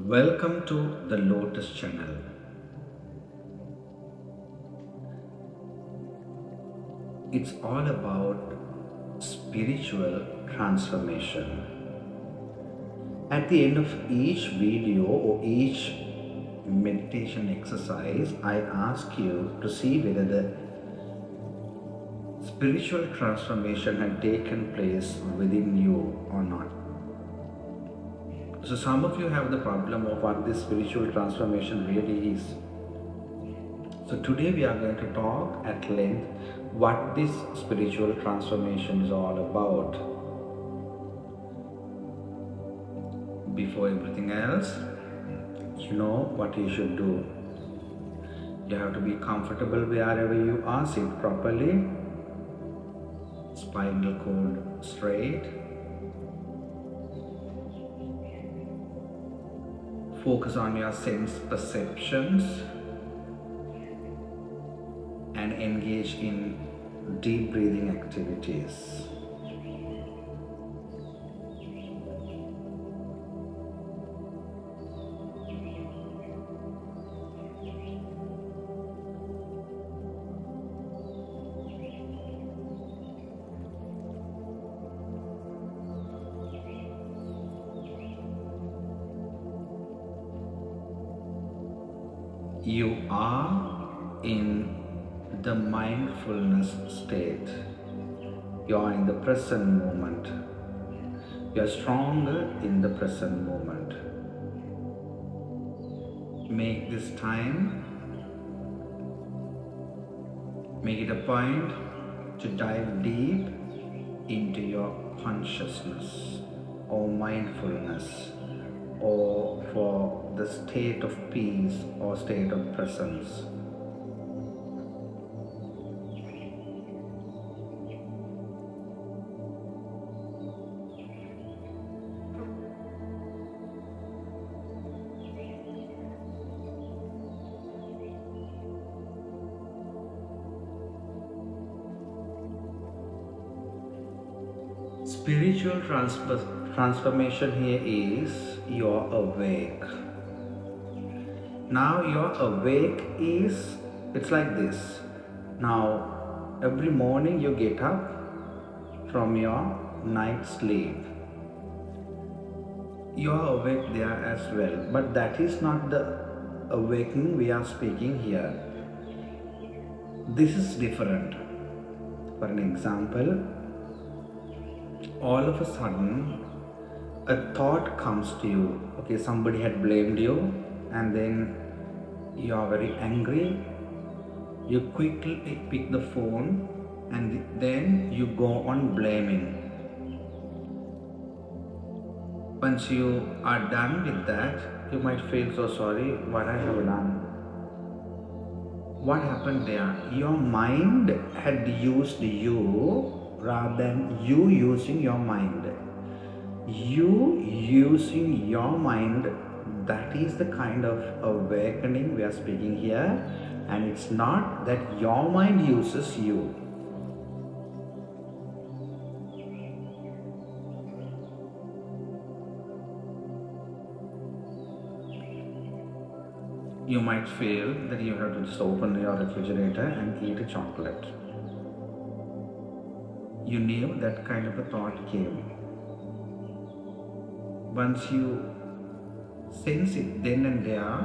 Welcome to the Lotus channel. It's all about spiritual transformation. At the end of each video or each meditation exercise, I ask you to see whether the spiritual transformation had taken place within you or not. So some of you have the problem of what this spiritual transformation really is. So today we are going to talk at length what this spiritual transformation is all about. Before everything else, you know what you should do. You have to be comfortable wherever you are, sit properly, spinal cord straight. Focus on your sense perceptions and engage in deep breathing activities. You are in the mindfulness state. You are in the present moment. You are stronger in the present moment. Make this time, make it a point to dive deep into your consciousness or mindfulness, or for the state of peace or state of presence. Spiritual transformation here is you're awake. Now you're awake is, it's like this. Now every morning you get up from your night sleep. You're awake there as well, but that is not the awakening we are speaking here. This is different. For an example, all of a sudden a thought comes to you. Okay, somebody had blamed you and then you are very angry. You quickly pick the phone and then you go on blaming. Once you are done with that, you might feel so sorry, what I have done. What happened there? Your mind had used you rather than you using your mind. You using your mind, that is the kind of awakening we are speaking here, and it's not that your mind uses you. You might feel that you have to just open your refrigerator and eat a chocolate. You knew that kind of a thought came. Once you sense it then and there,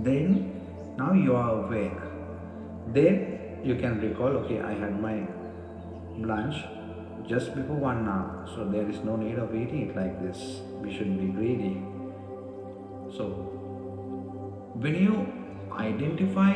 then now you are awake. Then you can recall, okay, I had my lunch just before 1 hour, so there is no need of eating it like this. We shouldn't be greedy. So when you identify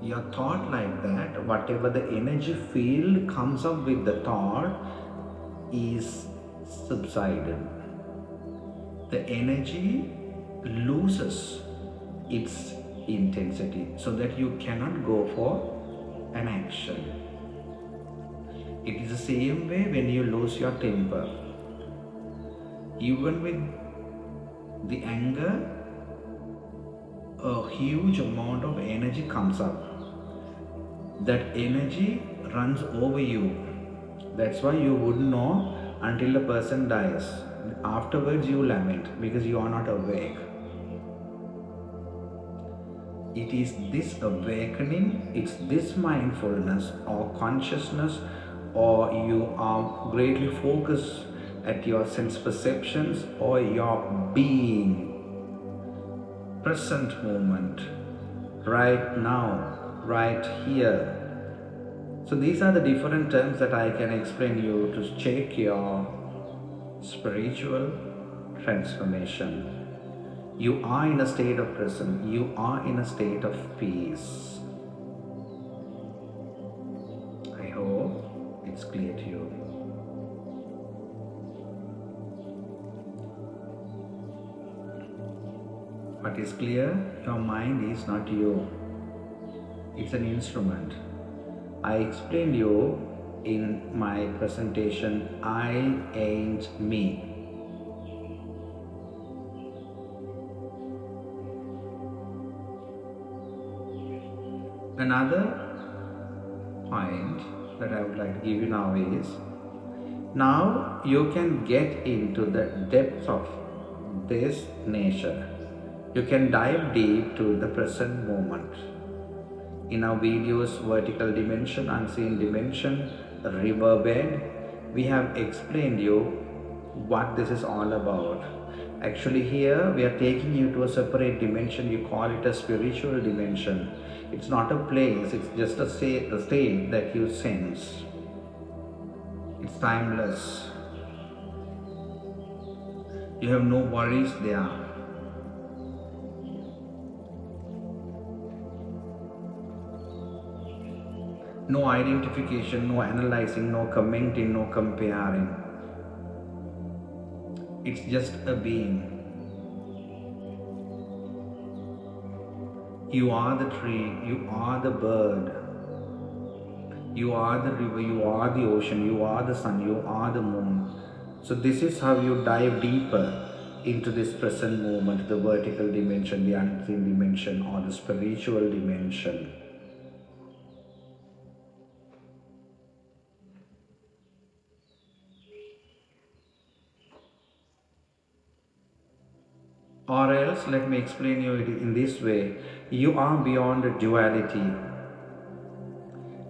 your thought like that, whatever the energy field comes up with the thought is subsided. The energy loses its intensity so that you cannot go for an action. It is the same way when you lose your temper. Even with the anger, a huge amount of energy comes up. That energy runs over you. That's why you wouldn't know until the person dies. Afterwards, you lament because you are not awake. It is this awakening, it's this mindfulness or consciousness, or you are greatly focused at your sense perceptions or your being, present moment, right now, right here. So these are the different terms that I can explain you to check your spiritual transformation. You are in a state of presence. You are in a state of peace. I hope it's clear to you. What is clear? Your mind is not you. It's an instrument. I explained you in my presentation, I ain't me. Another point that I would like to give you now is, now you can get into the depths of this nature. You can dive deep to the present moment. In our videos, vertical dimension, unseen dimension, riverbed, we have explained you what this is all about. Actually here we are taking you to a separate dimension. You call it a spiritual dimension. It's not a place, it's just a state that you sense. It's timeless. You have no worries there. No identification, no analyzing, no commenting, no comparing. It's just a being. You are the tree, you are the bird, you are the river, you are the ocean, you are the sun, you are the moon. So this is how you dive deeper into this present moment, the vertical dimension, the unseen dimension, or the spiritual dimension. Or else, let me explain you it in this way. You are beyond duality.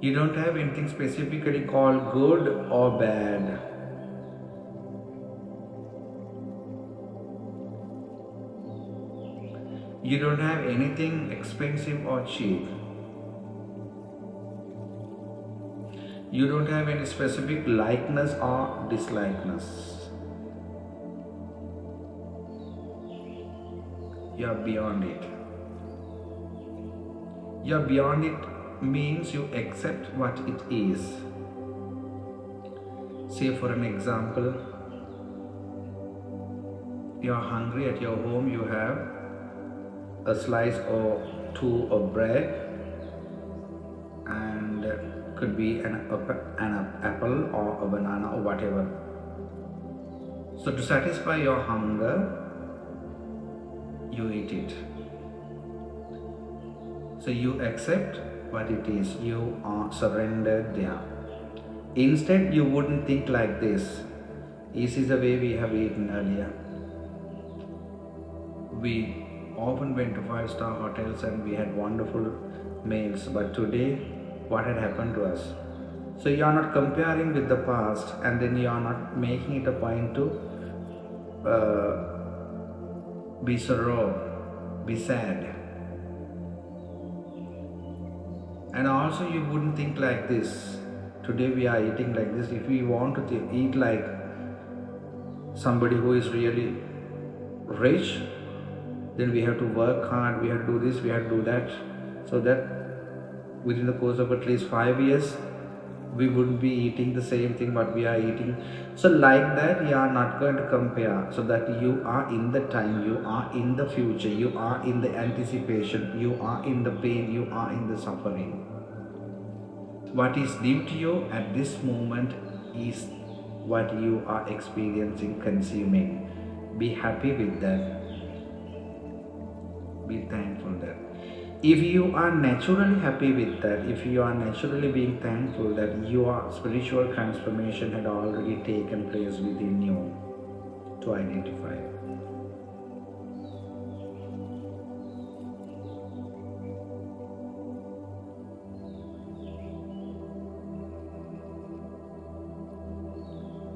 You don't have anything specifically called good or bad. You don't have anything expensive or cheap. You don't have any specific likeness or dislikeness. You're beyond it. You're beyond it means you accept what it is. Say for an example, you're hungry at your home, you have a slice or two of bread and could be an apple or a banana or whatever. So to satisfy your hunger, you eat it. So you accept what it is, you are surrendered there. Instead, you wouldn't think like this. This is the way we have eaten earlier. We often went to 5-star hotels and we had wonderful meals, but today, what had happened to us? So you are not comparing with the past, and then you are not making it a point to be sorrow, be sad. And also you wouldn't think like this. Today we are eating like this. If we want to eat like somebody who is really rich, then we have to work hard, we have to do this, we have to do that, so that within the course of at least 5 years, we wouldn't be eating the same thing what we are eating. So like that, you are not going to compare, so that you are in the time, you are in the future, you are in the anticipation, you are in the pain, you are in the suffering. What is due to you at this moment is what you are experiencing, consuming. Be happy with that. Be thankful that. If you are naturally happy with that, if you are naturally being thankful that your spiritual transformation had already taken place within you, to identify.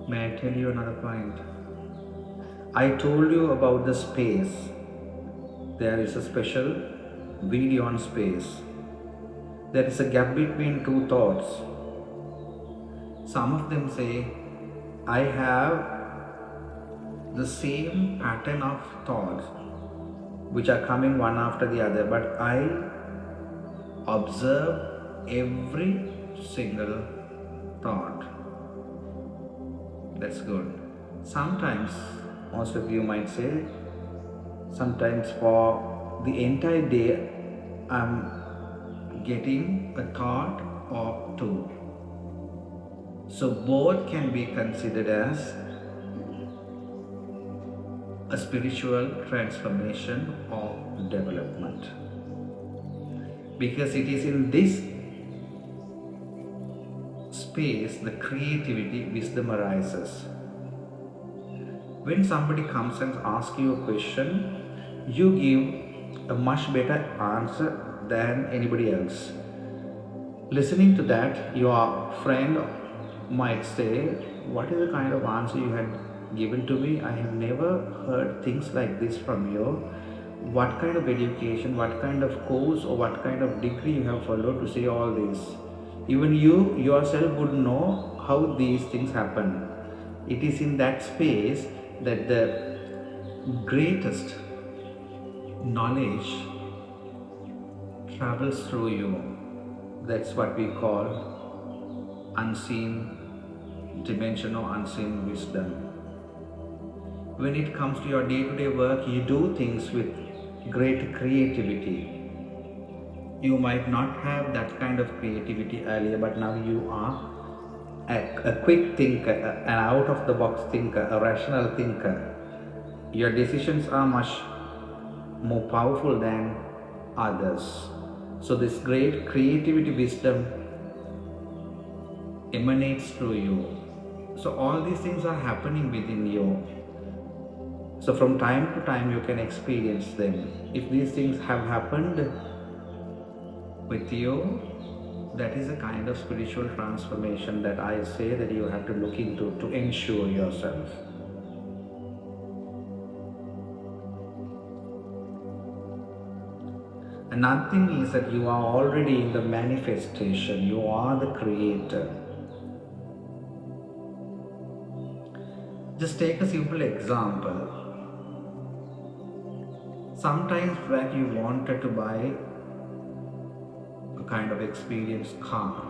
May I tell you another point? I told you about the space. There is a special video on space. There is a gap between two thoughts. Some of them say, I have the same pattern of thoughts which are coming one after the other, but I observe every single thought. That's good. Sometimes, most of you might say, sometimes for the entire day, I'm getting a thought or two. So both can be considered as a spiritual transformation or development. Because it is in this space the creativity, wisdom arises. When somebody comes and asks you a question, you give a much better answer than anybody else. Listening to that, your friend might say, what is the kind of answer you had given to me? I have never heard things like this from you. What kind of education, what kind of course or what kind of degree you have followed to say all this? Even you yourself would know how these things happen. It is in that space that the greatest knowledge travels through you. That's what we call unseen dimension or unseen wisdom. When it comes to your day-to-day work, you do things with great creativity. You might not have that kind of creativity earlier, but now you are a quick thinker, an out-of-the-box thinker, a rational thinker. Your decisions are much more powerful than others. So this great creativity wisdom emanates through you. So all these things are happening within you. So from time to time you can experience them. If these things have happened with you, that is a kind of spiritual transformation that I say that you have to look into to ensure yourself. Another thing is that you are already in the manifestation. You are the creator. Just take a simple example. Sometimes when you wanted to buy a kind of experienced car,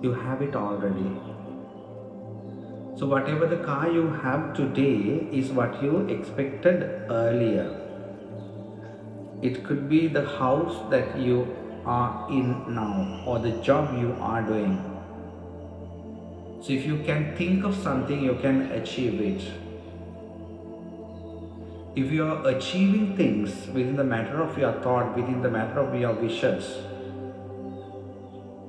you have it already. So whatever the car you have today is what you expected earlier. It could be the house that you are in now or the job you are doing. So if you can think of something, you can achieve it. If you are achieving things within the matter of your thought, within the matter of your wishes,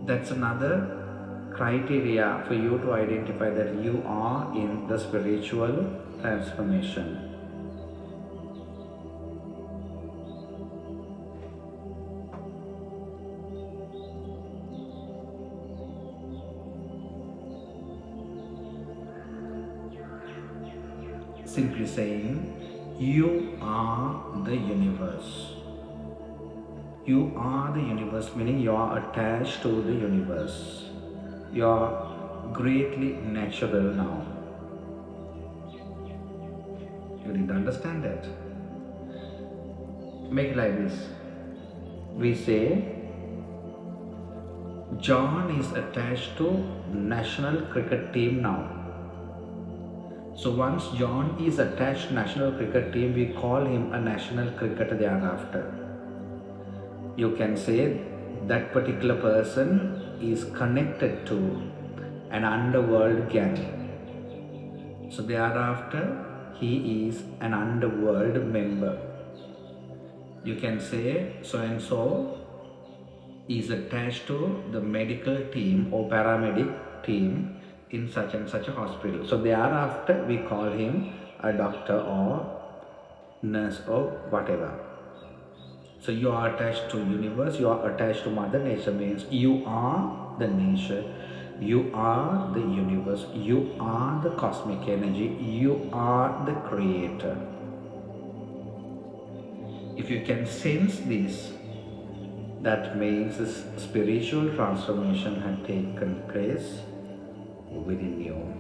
that's another criteria for you to identify that you are in the spiritual transformation. Simply saying, you are the universe. You are the universe, meaning you are attached to the universe. You are greatly natural now. You need to understand that. Make it like this. We say, John is attached to national cricket team now. So once John is attached to national cricket team, we call him a national cricketer thereafter. You can say that particular person is connected to an underworld gang. So thereafter, he is an underworld member. You can say so and so is attached to the medical team or paramedic team in such and such a hospital. So thereafter we call him a doctor or nurse or whatever. So you are attached to universe, you are attached to Mother Nature, means you are the nature, you are the universe, you are the cosmic energy, you are the creator. If you can sense this, that means this spiritual transformation had taken place within you.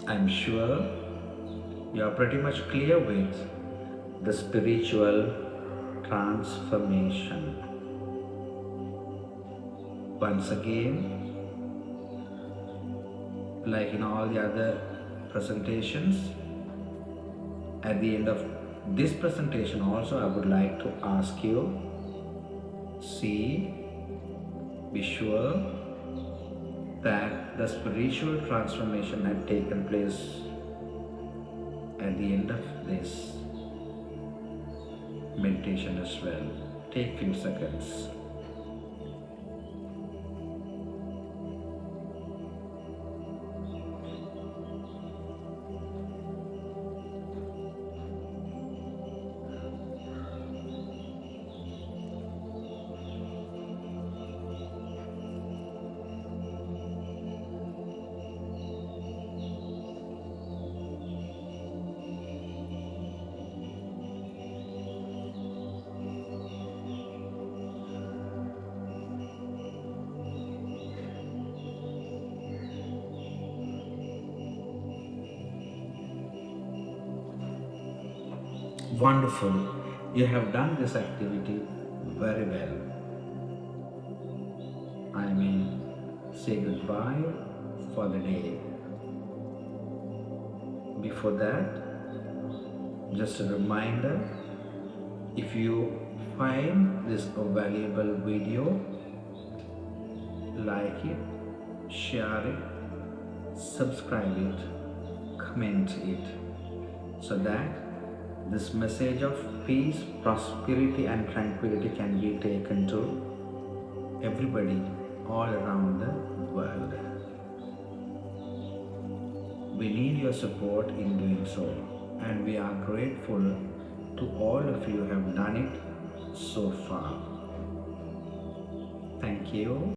I'm sure you are pretty much clear with the spiritual transformation. Once again, like in all the other presentations, at the end of this presentation also I would like to ask you, see, be sure that the spiritual transformation had taken place at the end of this meditation as well. Take few seconds. Wonderful. You have done this activity very well. I mean, say goodbye for the day. Before that, just a reminder, if you find this a valuable video, like it, share it, subscribe it, comment it, so that this message of peace, prosperity and tranquility can be taken to everybody all around the world. We need your support in doing so, and we are grateful to all of you who have done it so far. Thank you.